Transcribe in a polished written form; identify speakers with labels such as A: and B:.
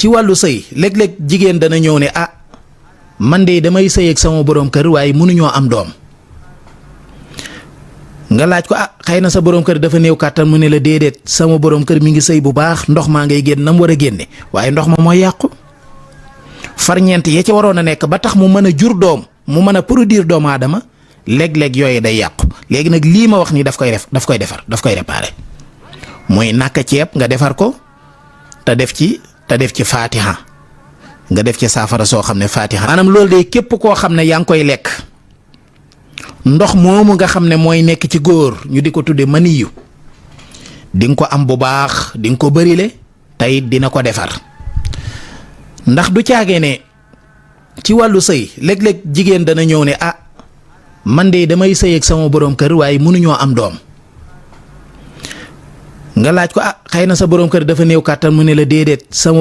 A: ci wàllu sëy léeg-léeg jigéen dana ñëw ne ah man de damay sëy ak sama borom kër waaye mënuñoo am doom nga laaj ko ah xëy na sa borom kër dafa néew kàttan mu ne la déedéet sama borom kër mi ngi sëy bu baax ndox maa ngay génn na mu war a génne waaye ndox ma mooy yàqu farñeent ya ci waroon a nekk ba tax mu mën a jur doom mu mën a produire doomu aadama léeg-léeg yooyu day yàqu léegi nag lii ma wax nii daf koy defar daf koy réparer mooy naka ceeb nga defar ko te def ci faatiha nga def ci saafara soo xam ne faatiha maanaam loolu de képp koo xam ne yaa ngi koy lekk ndox moomu nga xam ne mooy nekk ci góor ñu di ko tudde maniyu di nga ko am bu baax di nga ko bërile tey dina ko defar ndax du caagee ne ci wàllu sëy léeg-léeg jigéen dana ñëw ne ah man de damay sëy ak sama borom kër waaye mënuñoo am doom nga laaj ko ah xëy na sa borom kër dafa néew kàttan mu ne la déedéet sama